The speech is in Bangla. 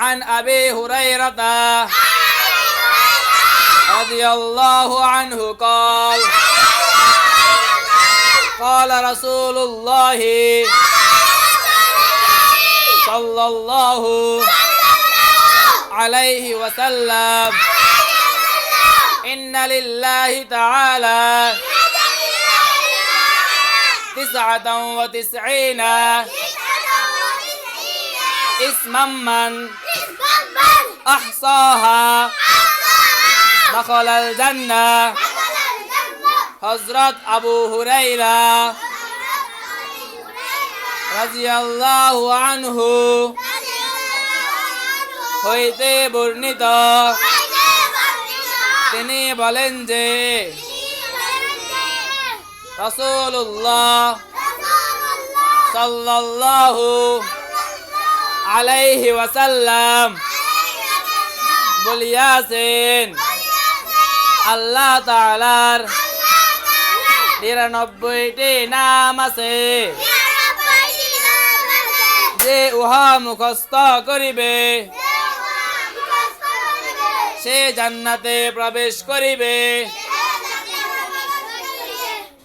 عن أبي هريرة رضي الله عنه قال قال رسول الله صلى الله عليه وسلم إن لله تعالى 99 اسما من أحصاها دخل الجنة হযরত আবু হুরায়রা রাদিয়াল্লাহু আনহু হইতে বর্ণিত তিনি বলেন যে রাসূলুল্লাহ সাল্লাল্লাহু আলাইহি ওয়াসাল্লাম বলিয়াছেন আল্লাহ তাআলার 99টি নাম আছে যে উহা মুখস্থ করিবে সে জান্নাতে প্রবেশ করিবে।